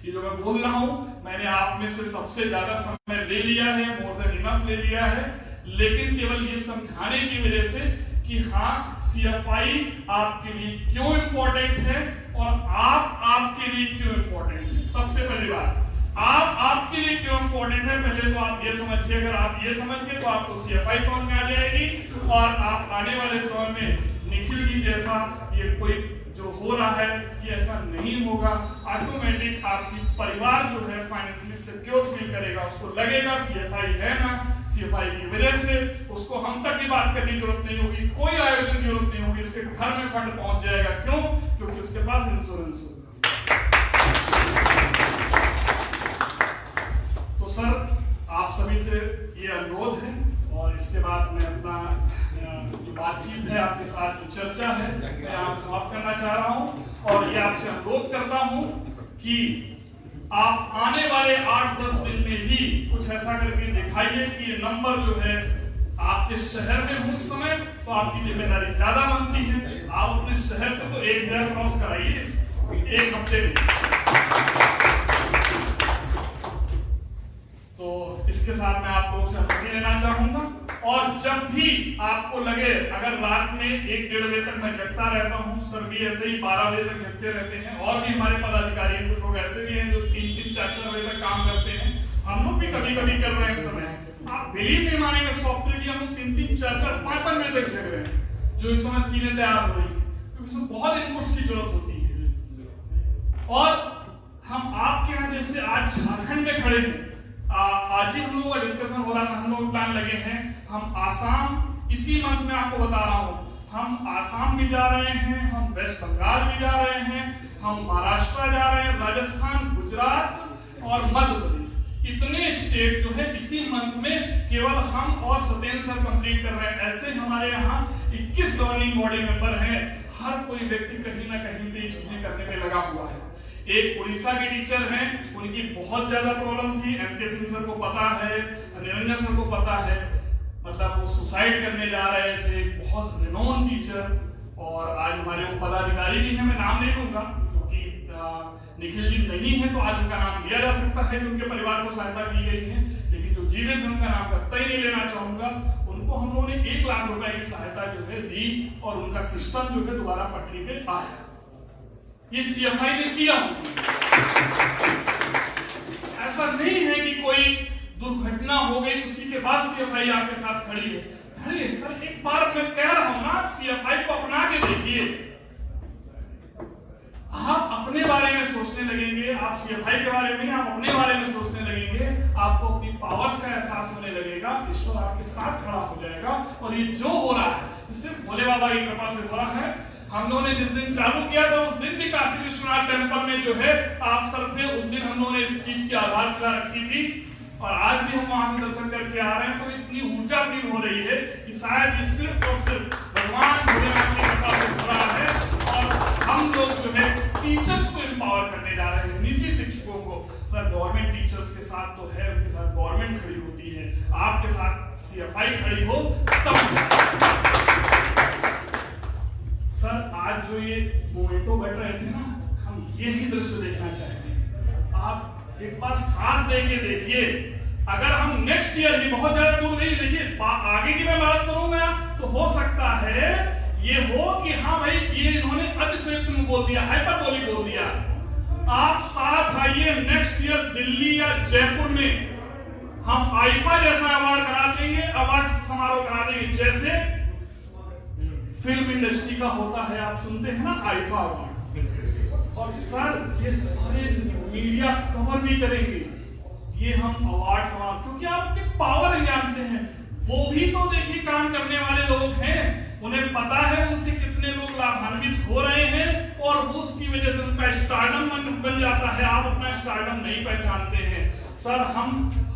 ये जो मैं बोल रहा हूं, मैंने आप में से सबसे ज्यादा समय ले लिया है, मोर देन इनफ ले लिया है, लेकिन केवल ये समझाने की वजह से कि हाँ CFI आपके लिए क्यों इंपॉर्टेंट है, और आप आपके लिए क्यों इंपॉर्टेंट है। सबसे पहली बात, आप आपके लिए क्यों इंपॉर्टेंट है, पहले तो आप ये समझिए। अगर आप ये समझ गए तो आपको CFI समझ में आ जाएगी, और आप आने वाले समय में निखिल जी जैसा ये कोई जो हो रहा है ये ऐसा नहीं होगा। ऑटोमेटिक आपकी परिवार जो है फाइनेंशियली सिक्योर फील करेगा, उसको लगेगा CFI है ना, CFI की वजह से उसको हम तक की बात करने की जरूरत नहीं होगी, कोई आयोजन की जरूरत नहीं होगी, इसके घर में फंड पहुंच जाएगा। क्यों? क्योंकि उसके पास इंश्योरेंस होगा। तो सर आप सभी से ये अनुरोध है और इसके बाद मैं अपना जो बातचीत है आपके साथ जो चर्चा है मैं आप समाप्त करना चाह रहा हूं और ये आपसे अनुरोध करता हूं कि आप आने वाले 8-10 दिन में ही कुछ ऐसा करके दिखाइए कि ये नंबर जो है आपके शहर में हो उस समय तो आपकी जिम्मेदारी ज्यादा बनती है। आप अपने शहर से तो 1000 क्रॉस कराइए इस एक हफ्ते में। तो इसके साथ मैं आप लोगों से अनुमति लेना चाहूंगा और जब भी आपको लगे, अगर रात में 1-1.5 बजे तक मैं जगता रहता हूं, सर भी ऐसे ही 12 बजे तक जगते रहते हैं और भी हमारे पदाधिकारी हैं, कुछ लोग ऐसे भी हैं जो 3-3, 4-4 बजे तक काम करते हैं। हम लोग भी कभी-कभी कर रहे हैं इस समय। आप बिलीव नहीं मानेंगे सॉफ्टवेयर की हम लोग 3-3, 4-4, 5-5 बजे तक जग रहे हैं, जो इस समय चीजें तैयार हो रही है क्योंकि उसमें बहुत इनपुट्स की जरूरत होती है। और हम आपके यहाँ जैसे आज झारखंड में खड़े हैं, आज ही हम लोगों का डिस्कशन हो रहा था, हम लोग प्लान लगे हैं, हम आसाम इसी मंथ में आपको बता रहा हूं, हम आसाम भी जा रहे हैं, हम वेस्ट बंगाल भी जा रहे हैं, हम महाराष्ट्र जा रहे हैं, राजस्थान, गुजरात और मध्य प्रदेश, इतने स्टेट जो है इसी मंथ में केवल हम और सत्येंद्र सर कंप्लीट कर रहे हैं। ऐसे हमारे यहाँ 21 गवर्निंग बॉडी मेंबर हैं, हर कोई व्यक्ति कहीं ना कहीं पे चीजें करने में लगा हुआ है। एक उड़ीसा के टीचर हैं, उनकी बहुत ज्यादा प्रॉब्लम थी, एमके सिंह सर को पता है, निरंजन सर को पता है, मतलब वो सुसाइड करने जा रहे थे, बहुत रिनोन टीचर। और आज हमारे वो पदाधिकारी भी हैं, मैं नाम नहीं लूंगा क्योंकि निखिल जी नहीं है तो आज उनका नाम लिया जा सकता है कि उनके परिवार को सहायता की गई है, लेकिन जो जीवित है उनका नाम कतई नहीं लेना चाहूंगा। उनको हम लोगों ने 1 लाख रुपए की सहायता जो है दी और उनका सिस्टम जो है दोबारा पटरी पे आया। ये सीएफआई ने किया। ऐसा नहीं है कि कोई दुर्घटना हो गई उसी के बाद सीएफआई आपके साथ खड़ी है। अरे सर एक बार मैं कह रहा हूं ना, आप सीएफआई को अपना के देखिए, आप अपने बारे में सोचने लगेंगे, आप सीएफआई के बारे में, आप अपने बारे में सोचने लगेंगे, आपको अपनी पावर्स का एहसास होने लगेगा, ईश्वर आपके साथ खड़ा हो जाएगा। और ये जो हो रहा है सिर्फ भोले बाबा की कृपा से हो रहा है। हम लोगों ने जिस दिन चालू किया था उस दिन भी काशी विश्वनाथ टेम्पल में जो है आप सब थे, उस दिन हम लोगों ने इस चीज की आधारशिला रखी थी और आज भी हम वहां से दर्शन करके आ रहे हैं। तो इतनी ऊर्जा फील हो रही है कि शायद ये सिर्फ और सिर्फ भगवान भोलेनाथ की कृपा से हो रहा है। और हम लोग जो है टीचर्स को एम्पावर करने जा रहे हैं, निजी शिक्षकों को। सर गवर्नमेंट टीचर्स के साथ तो है, उनके साथ गवर्नमेंट खड़ी होती है, आपके साथ सीएफआई खड़ी हो तब। सर आज जो ये मोमेंटो घट रहे थे ना, हम ये नहीं दृश्य देखना चाहते। आप एक बार साथ दे के देखिए, अगर हम नेक्स्ट ईयर भी बहुत ज्यादा दूर नहीं, देखिए आगे की मैं बात करूंगा तो हो सकता है ये हो कि हाँ भाई ये इन्होंने अतिशयोक्त में बोल दिया, हाइपरबोली बोल दिया। आप साथ आइए, नेक्स्ट ईयर दिल्ली या जयपुर में हम आईफा जैसा अवार्ड करा देंगे, अवार्ड समारोह करा देंगे, जैसे फिल्म इंडस्ट्री का होता है, आप सुनते हैं ना आईफा अवार्ड। और सर ये सारे मीडिया कवर भी करेंगे ये हम अवार्ड समारोह, क्योंकि आप अपनी पावर नहीं जानते हैं। वो भी तो देखिए काम करने वाले लोग हैं, उन्हें पता है उनसे कितने लोग लाभान्वित हो रहे हैं और उसकी वजह से उनका स्टारडम बन जाता है। आप अपना स्टारडम नहीं पहचानते हैं। सर हम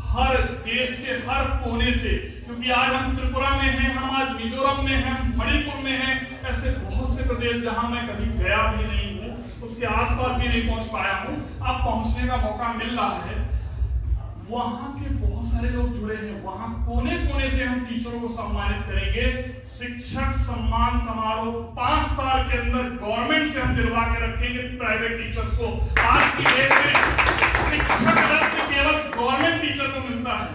हर देश के हर कोने से, क्योंकि आज हम त्रिपुरा में हैं, हम आज मिजोरम में हैं, मणिपुर में हैं, ऐसे बहुत से प्रदेश जहां मैं कभी गया भी नहीं हूं, उसके आसपास भी नहीं पहुंच पाया हूं, अब पहुंचने का मौका मिल रहा है। वहां के बहुत सारे लोग जुड़े हैं, वहां कोने कोने से हम टीचरों को सम्मानित करेंगे। शिक्षक सम्मान समारोह 5 साल के अंदर गवर्नमेंट से हम दिलवा के रखेंगे प्राइवेट टीचर्स को। आज की डेट में शिक्षक रत्न केवल गवर्नमेंट टीचर को मिलता है,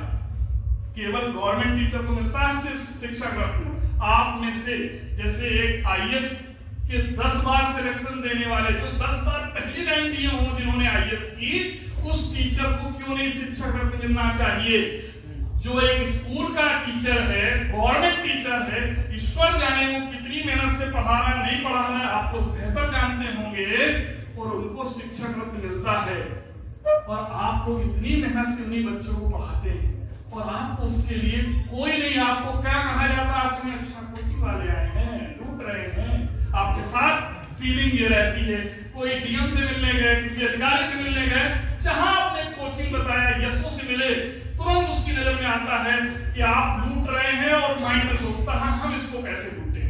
केवल गवर्नमेंट टीचर को मिलता है सिर्फ शिक्षक रत्न। आप में से जैसे एक आईएएस के 10 बार सिलेक्शन देने वाले, जो 10 बार पहली रैंक दिए हों जिन्होंने आईएएस की, उस टीचर को क्यों नहीं शिक्षक रत्न मिलना चाहिए? जो एक स्कूल का टीचर है, गवर्नमेंट टीचर है, ईश्वर जाने वो कितनी मेहनत से पढ़ाना नहीं पढ़ाना आप लोग बेहतर जानते होंगे, और उनको शिक्षक रत्न मिलता है। और आप लोग इतनी मेहनत से उन्हीं बच्चों को पढ़ाते हैं और आपको उसके लिए कोई नहीं, आपको क्या कहा जाता है, आप कहीं अच्छा कोचिंग वाले आए हैं, लूट रहे हैं, आपके साथ फीलिंग ये रहती है। कोई डीएम से मिलने गए, किसी अधिकारी से मिलने गए, जहां आपने कोचिंग बताया यशों से मिले, तुरंत उसकी नजर में आता है कि आप लूट रहे हैं और माइंड में सोचता है हम इसको कैसे लूटें।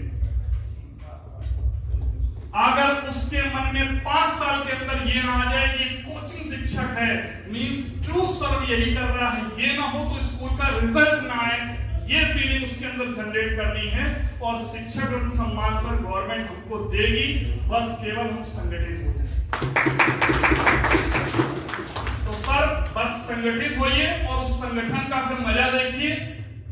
अगर उसके मन में 5 साल के अंदर ये ना आ जाए कि कोचिंग शिक्षक है, मींस ट्रू सर्व यही कर रहा है, ये ना हो तो स्कूल का रिजल्ट ना आए, ये फीलिंग उसके अंदर जनरेट करनी है। और शिक्षक रत्न सम्मान सर गवर्नमेंट हमको देगी, बस केवल हम संगठित हो जाए। तो सर बस संगठित होइए और उस संगठन का फिर मजा देखिए।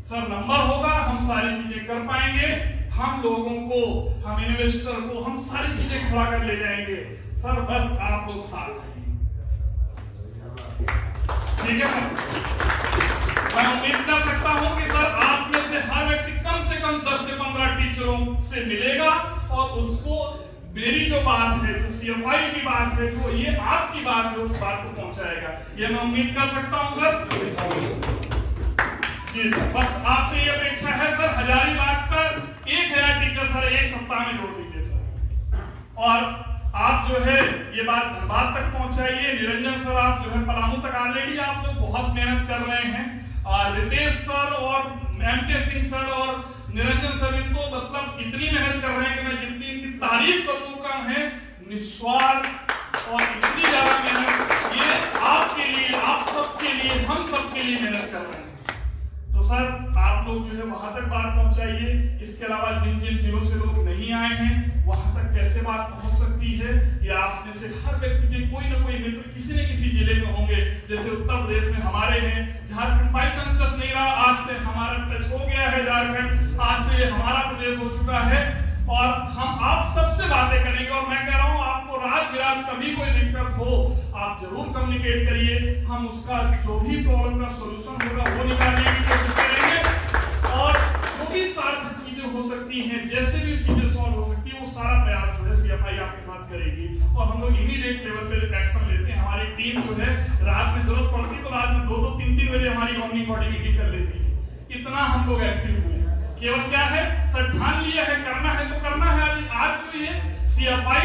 सर नंबर होगा, हम सारी चीजें कर पाएंगे, हम लोगों को, हम इन्वेस्टर को, हम सारी चीजें खड़ा कर ले जाएंगे। सर बस आप लोग साथ आइए, ठीक है सर। मैं उम्मीद कर सकता हूं कि सर आप में से हर व्यक्ति कम से कम 10 से 15 टीचरों से मिलेगा और उसको मेरी जो बात है, जो CFI की बात है, जो ये आपकी बात है, उस बात को पहुंचाएगा। ये मैं उम्मीद कर सकता हूं सर। जी सर, बस आपसे ये अपेक्षा है सर, हजारीबाग पर 1000 टीचर सर एक सप्ताह में जोड़ दीजिए सर। और आप जो है ये बात धनबाद तक पहुंचाइए। निरंजन सर आप जो है पलामू तक ऑलरेडी आप लोग बहुत मेहनत कर रहे हैं। रितेश सर और MK सिंह सर और निरंजन सर इनको मतलब इतनी मेहनत कर रहे हैं कि मैं जितनी इनकी तारीफ करूं कम है। निस्वार्थ और इतनी ज्यादा मेहनत, ये आपके लिए, आप सबके लिए, हम सबके लिए मेहनत कर रहे हैं। तो सर आप लोग जो है वहां तक बात पहुंचाइए। इसके अलावा जिन जिन जिलों से लोग नहीं आए हैं वहां तक कैसे बात पहुंच सकती है, या आप में से हर व्यक्ति के कोई ना कोई मित्र किसी न किसी जिले में होंगे। जैसे उत्तर प्रदेश में हमारे हैं, झारखंड बाई चांस टच नहीं रहा, आज से हमारा टच हो गया है झारखंड, आज से हमारा प्रदेश हो चुका है और हम आप सबसे बातें करेंगे। और मैं कह रहा हूं आपको रात बिरात कभी कोई दिक्कत हो आप जरूर कम्युनिकेट करिए, हम उसका जो भी प्रॉब्लम का सॉल्यूशन होगा वो निकालने की कोशिश करेंगे। और जो भी सार्थक चीजें हो सकती हैं, जैसे भी चीजें सॉल्व हो सकती है, वो सारा प्रयास जो है CFI आपके साथ करेगी। और हम लोग इमीडिएट लेवल पे एक्शन लेते हैं। हमारी टीम जो है रात में जरूरत पड़ती है तो रात में 2-2, 3-3 बजे हमारी गवर्निंग बॉडी मीटिंग कर लेती है। इतना हम लोग एक्टिव हुए। केवल क्या है सर, ठान लिया है, करना है तो करना है। आज जो ये CFI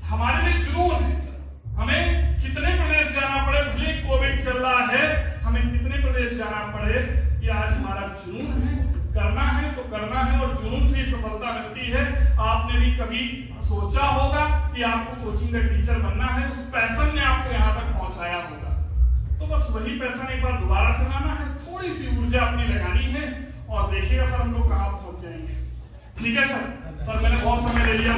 हमारे लिए जुनून है सर। हमें कितने प्रदेश जाना पड़े, भले कोविड चल रहा है, हमें कितने प्रदेश जाना पड़े, ये आज हमारा जुनून है। करना है तो करना है और जुनून से ही सफलता मिलती है। आपने भी कभी सोचा होगा कि आपको कोचिंग का टीचर बनना है, उस पैशन ने आपको यहाँ तक पहुंचाया होगा। तो बस वही पैशन एक बार दोबारा से लाना है, थोड़ी सी ऊर्जा अपनी लगानी है और देखिएगा सर हम लोग कहाँ पहुंच जाएंगे। ठीक है सर, सर मैंने बहुत समय ले लिया।